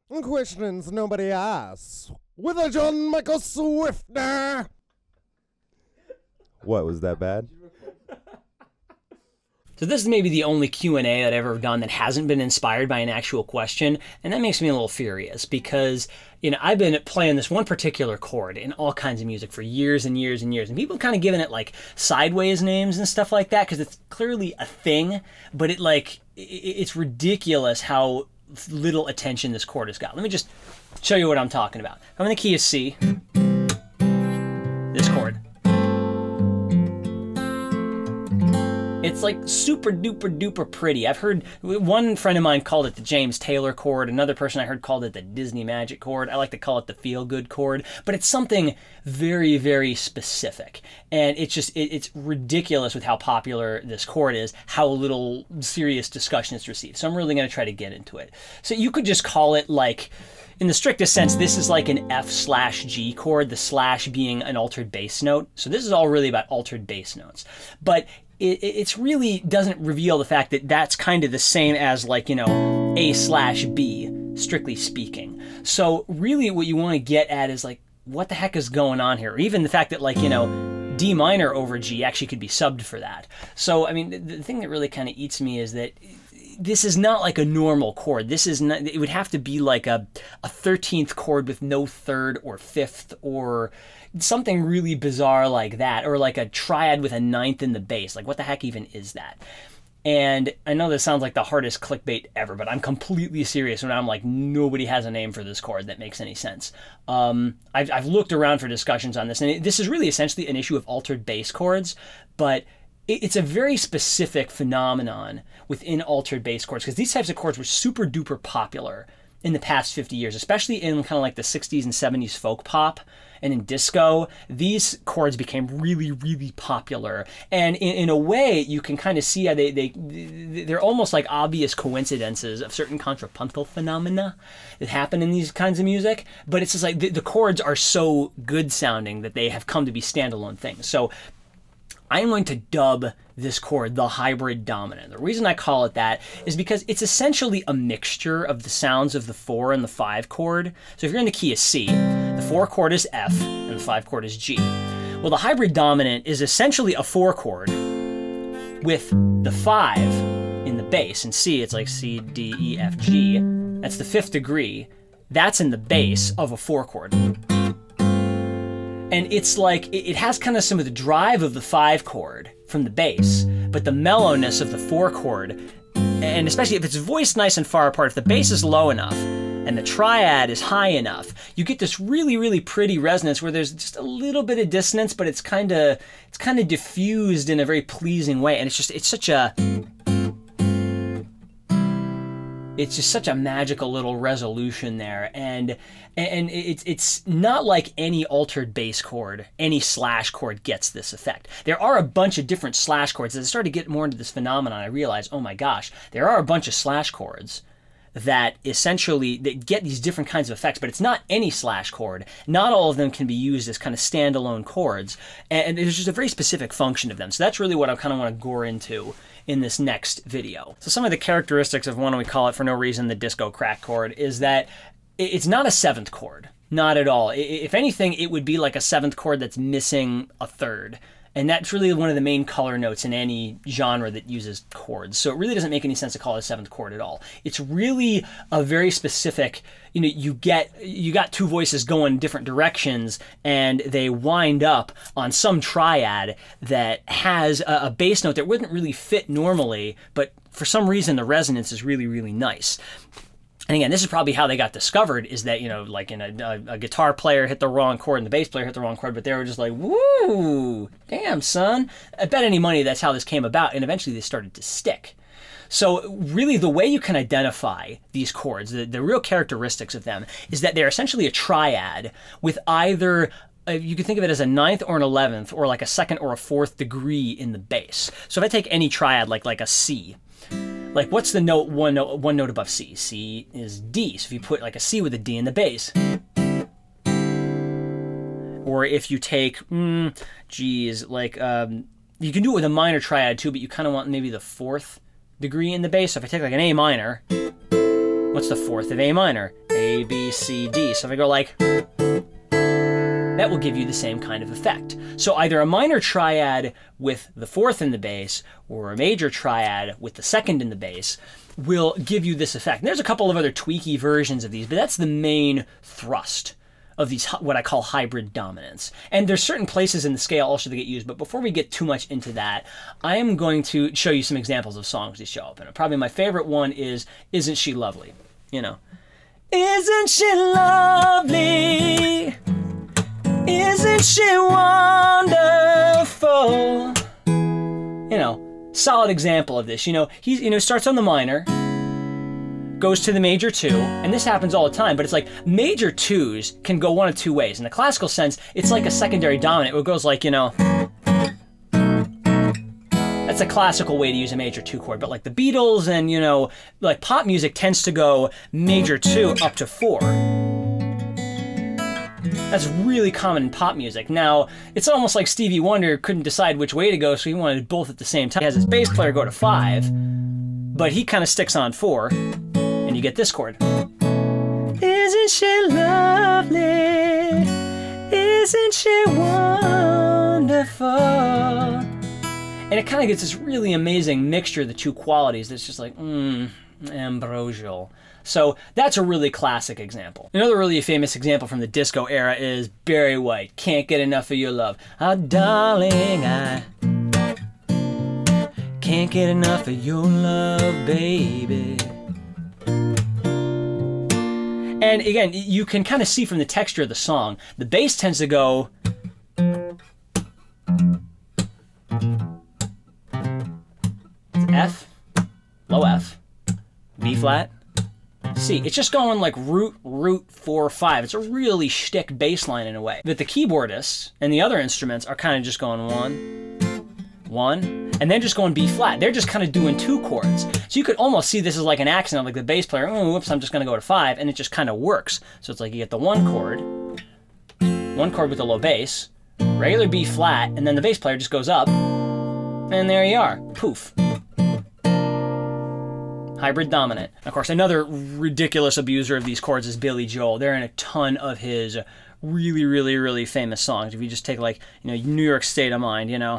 Questions nobody asks. With a John Michael Swifter. What, was that bad? So this is maybe the only Q&A that I've ever done that hasn't been inspired by an actual question, and that makes me a little furious because, you know, I've been playing this one particular chord in all kinds of music for years and years and years, and people kind of giving it like sideways names and stuff like that because it's clearly a thing, but it's ridiculous how little attention this chord has got. Let me just show you what I'm talking about. I'm in the key of C, this chord. It's like super duper duper pretty. I've heard one friend of mine called it the James Taylor chord. Another person I heard called it the Disney Magic chord. I like to call it the feel good chord, but it's something very, very specific. And it's ridiculous with how popular this chord is, how little serious discussion it's received. So I'm really going to try to get into it. So you could just call it like, in the strictest sense, this is like an F/G chord, the slash being an altered bass note. So this is all really about altered bass notes. But it's really doesn't reveal the fact that that's kind of the same as like, you know, A/B, strictly speaking. So really what you want to get at is like, what the heck is going on here? Or even the fact that like, you know, D minor over G actually could be subbed for that. So, I mean, the thing that really kind of eats me is that this is not like a normal chord. This is not, it would have to be like a 13th chord with no third or fifth or something really bizarre like that, or like a triad with a ninth in the bass. Like what the heck even is that? And I know this sounds like the hardest clickbait ever, but I'm completely serious when I'm like, nobody has a name for this chord that makes any sense. I've looked around for discussions on this, and this is really essentially an issue of altered bass chords, but it's a very specific phenomenon within altered bass chords, because these types of chords were super duper popular in the past 50 years, especially in kind of like the 60s and 70s folk pop and in disco. These chords became really, really popular. And in a way, you can kind of see how they're almost like obvious coincidences of certain contrapuntal phenomena that happen in these kinds of music. But it's just like the chords are so good sounding that they have come to be standalone things. So I'm going to dub this chord the hybrid dominant. The reason I call it that is because it's essentially a mixture of the sounds of the 4 and the 5 chord. So if you're in the key of C, the 4 chord is F and the 5 chord is G. Well, the hybrid dominant is essentially a 4 chord with the 5 in the bass. In C, it's like C, D, E, F, G. That's the 5th degree. That's in the bass of a 4 chord. And it's like, it has kind of some of the drive of the 5 chord from the bass, but the mellowness of the 4 chord, and especially if it's voiced nice and far apart, if the bass is low enough and the triad is high enough, you get this really, really pretty resonance where there's just a little bit of dissonance, but it's kind of diffused in a very pleasing way. And it's just such a magical little resolution there, and it's not like any altered bass chord, any slash chord gets this effect. There are a bunch of different slash chords. As I started to get more into this phenomenon, I realized, oh my gosh, there are a bunch of slash chords that essentially that get these different kinds of effects, but it's not any slash chord. Not all of them can be used as kind of standalone chords, and there's just a very specific function of them. So that's really what I kind of want to gore into in this next video. So some of the characteristics of one, we call it for no reason the disco crack chord, is that it's not a 7th chord. Not at all. If anything, it would be like a 7th chord that's missing a 3rd. And that's really one of the main color notes in any genre that uses chords. So it really doesn't make any sense to call it a 7th chord at all. It's really a very specific, you know, you got 2 voices going different directions and they wind up on some triad that has a bass note that wouldn't really fit normally, but for some reason the resonance is really, really nice. And again, this is probably how they got discovered, is that, you know, like in a guitar player hit the wrong chord and the bass player hit the wrong chord, but they were just like, woo, damn, son. I bet any money that's how this came about, and eventually they started to stick. So really the way you can identify these chords, the real characteristics of them, is that they're essentially a triad with either you can think of it as a 9th or an 11th, or like a 2nd or a 4th degree in the bass. So if I take any triad, like a C, like what's the note, one note above C? C is D. So if you put like a C with a D in the bass. Or if you take, geez, like, you can do it with a minor triad too, but you kind of want maybe the 4th degree in the bass. So if I take like an A minor What's the fourth of A minor? A, B, C, D. So if I go like, that will give you the same kind of effect. So either a minor triad with the fourth in the bass or a major triad with the second in the bass will give you this effect. And there's a couple of other tweaky versions of these, but that's the main thrust of these, what I call hybrid dominants. And there's certain places in the scale also that get used, but before we get too much into that, I am going to show you some examples of songs that show up. And probably my favorite one is Isn't She Lovely? You know, isn't she lovely? Isn't she wonderful? You know, solid example of this. You know, he starts on the minor, goes to the major 2, and this happens all the time, but it's like major 2s can go one of two ways. In the classical sense, it's like a secondary dominant where it goes like, you know, that's a classical way to use a major 2 chord, but like the Beatles and, you know, like pop music tends to go major 2 up to 4. That's really common in pop music. Now, it's almost like Stevie Wonder couldn't decide which way to go, so he wanted both at the same time. He has his bass player go to 5, but he kind of sticks on 4, and you get this chord. Isn't she lovely? Isn't she wonderful? And it kind of gets this really amazing mixture of the two qualities that's just like, ambrosial. So that's a really classic example. Another really famous example from the disco era is Barry White, Can't Get Enough of Your Love. Ah, darling, I can't get enough of your love, baby. And again, you can kind of see from the texture of the song, the bass tends to go F, low F, B flat, C. It's just going like root, 4, 5. It's a really shtick bass line in a way. But the keyboardists and the other instruments are kind of just going 1, and then just going B flat. They're just kind of doing 2 chords. So you could almost see this as like an accident, like the bass player, oh, whoops, I'm just going to go to 5, and it just kind of works. So it's like you get the 1 chord with the low bass, regular B flat, and then the bass player just goes up, and there you are. Poof. Hybrid dominant. Of course, another ridiculous abuser of these chords is Billy Joel. They're in a ton of his really, really, really famous songs. If you just take like, you know, New York State of Mind, you know.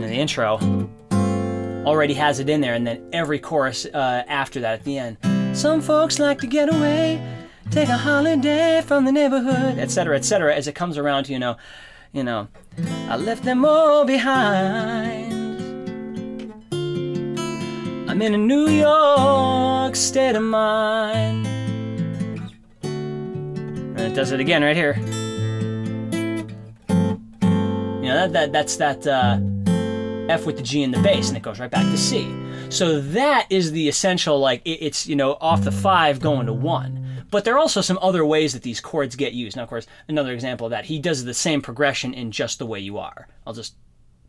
The intro already has it in there, and then every chorus after that at the end. Some folks like to get away, take a holiday from the neighborhood, etc., etc., as it comes around to, you know, I left them all behind. I'm in a New York state of mind. And it does it again right here. You know, that's that F with the G in the bass, and it goes right back to C. So that is the essential, like, it's, you know, off the 5 going to 1. But there are also some other ways that these chords get used. Now, of course, another example of that, he does the same progression in Just the Way You Are. I'll just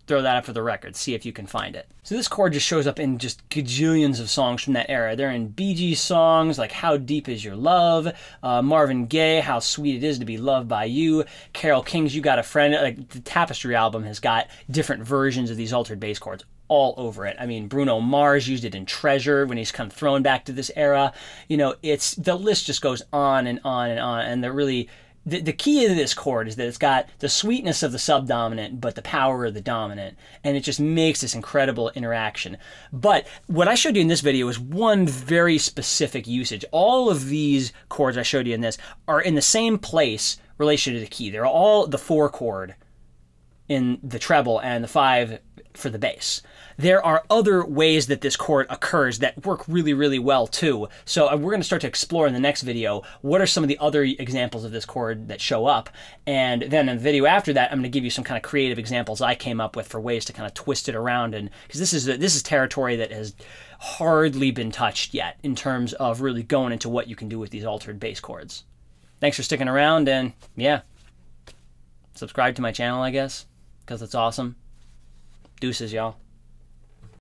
throw that up for the record, see if you can find it. So this chord just shows up in just gajillions of songs from that era. They're in Bee Gees songs like How Deep Is Your Love, Marvin Gaye, How Sweet It Is to Be Loved by You, Carole King's You Got a Friend. Like, the Tapestry album has got different versions of these altered bass chords all over it. I mean, Bruno Mars used it in Treasure when he's kind of thrown back to this era. You know, the list just goes on and on and on, and they're really... The key to this chord is that it's got the sweetness of the subdominant, but the power of the dominant, and it just makes this incredible interaction. But what I showed you in this video is one very specific usage. All of these chords I showed you in this are in the same place relation to the key. They're all the 4 chord in the treble and the 5 for the bass. There are other ways that this chord occurs that work really, really well too. So we're going to start to explore in the next video what are some of the other examples of this chord that show up. And then in the video after that, I'm going to give you some kind of creative examples I came up with for ways to kind of twist it around. And because this is territory that has hardly been touched yet in terms of really going into what you can do with these altered bass chords. Thanks for sticking around, and yeah, subscribe to my channel, I guess, because it's awesome. Deuces, y'all.